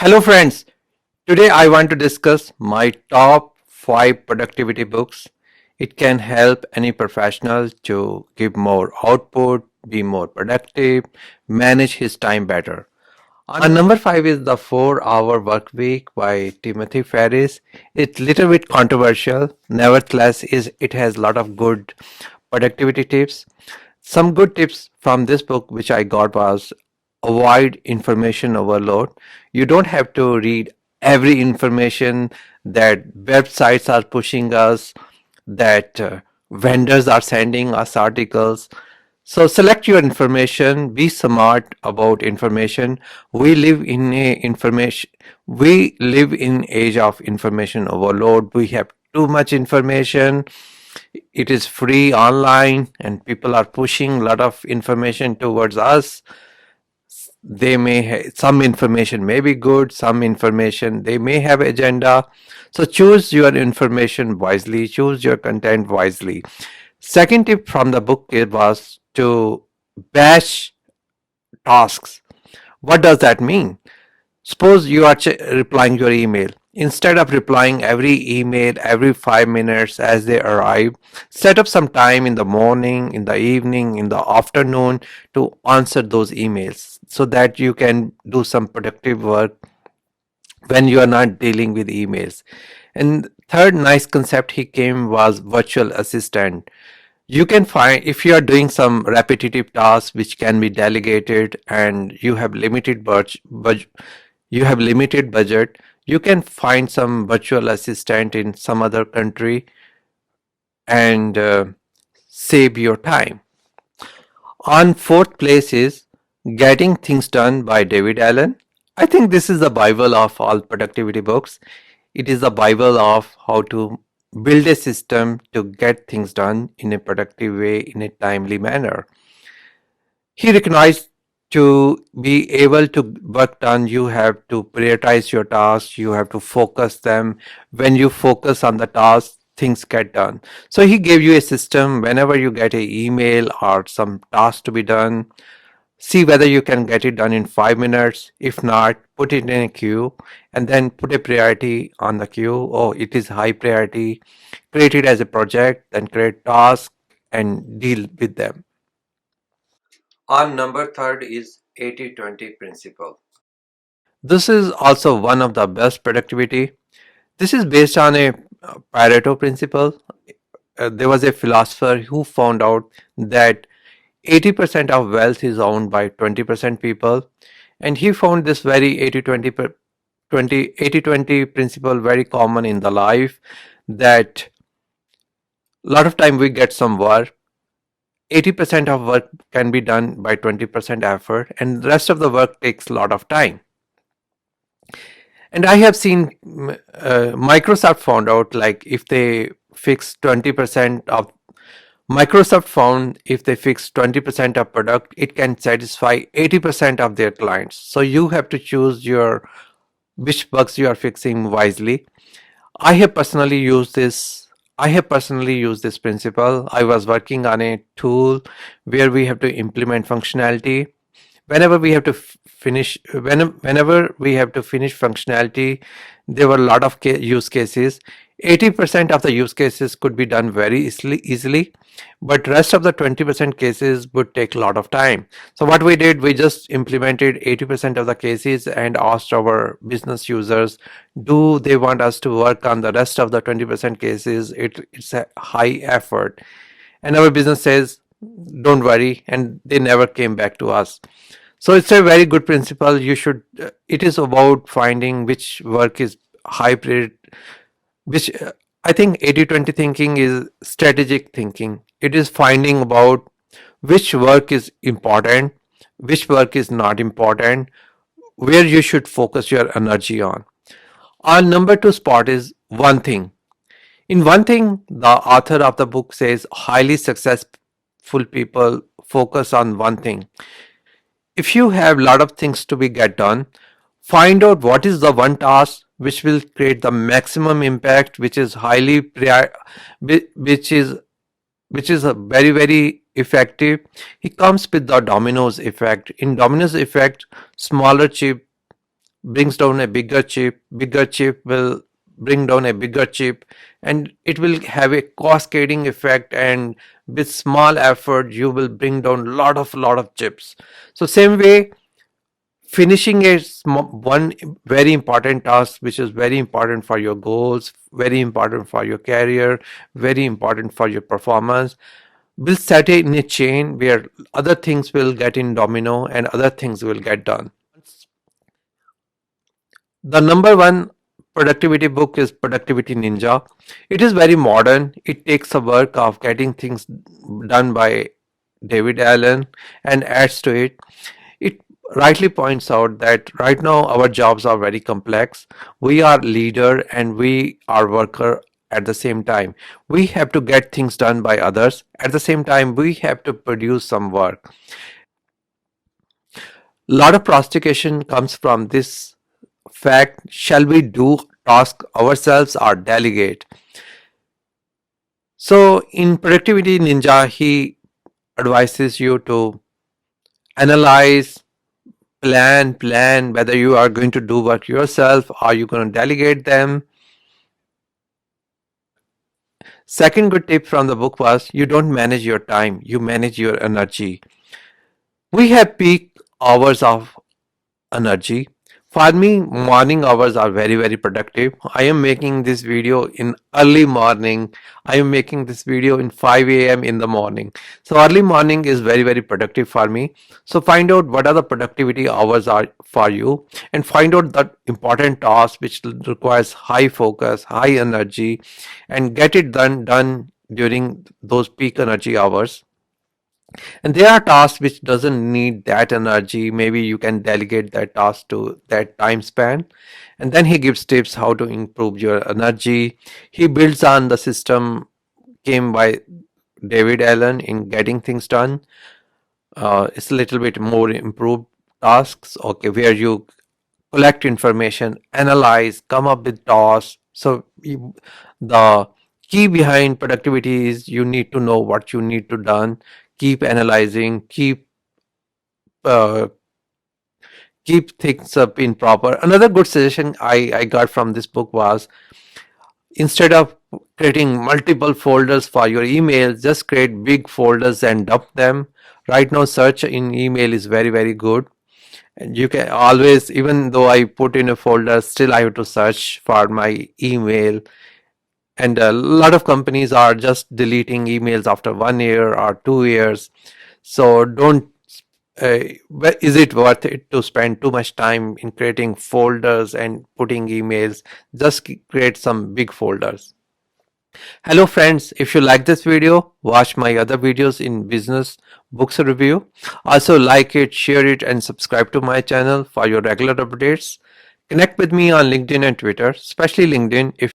Hello, friends. Today I want to discuss my top 5 productivity books. It can help any professional to give more output, be more productive, manage his time better. On number 5 is The 4-Hour Work Week by Timothy Ferris. It's little bit controversial. Nevertheless, it has a lot of good productivity tips. Some good tips from this book which I got was avoid information overload. You don't have to read every information that websites are pushing us, that vendors are sending us articles. So select your information, be smart about information. We live in age of information overload. We have too much information. It is free online and people are pushing a lot of information towards us. Some information may be good, some information they may have agenda. So choose your information wisely, choose your content wisely. Second tip from the book was to batch tasks. What does that mean? Suppose you are replying your email. Instead of replying every email every 5 minutes as they arrive, set up some time in the morning, in the evening, in the afternoon to answer those emails so that you can do some productive work when you are not dealing with emails. And third nice concept he came was virtual assistant. You can find, if you are doing some repetitive tasks which can be delegated and you have limited budget, you can find some virtual assistant in some other country and save your time. On fourth place is Getting Things Done by David Allen. I think this is the Bible of all productivity books. It is the Bible of how to build a system to get things done in a productive way, in a timely manner. He recognized to be able to work done, you have to prioritize your tasks, you have to focus them. When you focus on the task, things get done. So he gave you a system whenever you get a email or some task to be done. See whether you can get it done in 5 minutes. If not, put it in a queue and then put a priority on the queue. Oh, it is high priority. Create it as a project, then create tasks and deal with them. On number third is 80-20 principle. This is also one of the best productivity. This is based on a Pareto principle. There was a philosopher who found out that 80% of wealth is owned by 20% people, and he found this very 80-20 principle very common in the life, that a lot of time we get some work. 80% of work can be done by 20% effort, and the rest of the work takes a lot of time. And I have seen Microsoft found out, like, if they fix 20% of Microsoft found if they fix 20% of product, it can satisfy 80% of their clients. So you have to choose your which bugs you are fixing wisely. I have personally used this. I have personally used this principle. I was working on a tool where we have to implement functionality. Whenever we have to whenever we have to finish functionality, there were a lot of use cases. 80% of the use cases could be done very easily, but rest of the 20% cases would take a lot of time. So what we did, we just implemented 80% of the cases and asked our business users, do they want us to work on the rest of the 20% cases? It's a high effort. And our business says, don't worry, and they never came back to us. So it's a very good principle. It is about finding which work is high priority, which I think 80-20 thinking is strategic thinking. It is finding about which work is important, which work is not important, where you should focus your energy on. Our number two spot is One Thing. In One Thing, the author of the book says highly successful people focus on one thing. If you have a lot of things to be get done, find out what is the one task which will create the maximum impact, which is which is a very effective. He comes with the dominoes effect. In dominoes effect, smaller chip brings down a bigger chip will bring down a bigger chip, and it will have a cascading effect, and with small effort you will bring down lot of chips. So same way, finishing one very important task which is very important for your goals, very important for your career, very important for your performance, will set it in a chain where other things will get in domino and other things will get done. The number one productivity book is Productivity Ninja. It is very modern. It takes the work of getting things done by David Allen and adds to it. It rightly points out that right now our jobs are very complex. We are leader and we are worker at the same time. We have to get things done by others. At the same time, we have to produce some work. A lot of prostitution comes from this fact: shall we do task ourselves or delegate? So in Productivity Ninja, he advises you to analyze, plan whether you are going to do work yourself or you going to delegate them. Second good tip from the book was, you don't manage your time, you manage your energy. We have peak hours of energy. For me, morning hours are very productive. I am making this video in early morning. I am making this video in 5 a.m. in the morning. So early morning is very productive for me. So find out what are the productivity hours are for you, and find out that important task which requires high focus, high energy, and get it done during those peak energy hours. And there are tasks which doesn't need that energy. Maybe you can delegate that task to that time span. And then he gives tips how to improve your energy. He builds on the system came by David Allen in getting things done. It's a little bit more improved tasks, okay, where you collect information, analyze, come up with tasks. So the key behind productivity is you need to know what you need to done, keep analyzing, uh, keep things up in proper. Another good suggestion I got from this book was, instead of creating multiple folders for your emails, just create big folders and dump them. Right now search in email is very good, and you can always, even though I put in a folder, still I have to search for my email. And a lot of companies are just deleting emails after 1 year or 2 years. So don't is it worth it to spend too much time in creating folders and putting emails? Just create some big folders. Hello friends, if you like this video, watch my other videos in business books review. Also like it, share it, and subscribe to my channel for your regular updates. Connect with me on LinkedIn and Twitter, especially LinkedIn if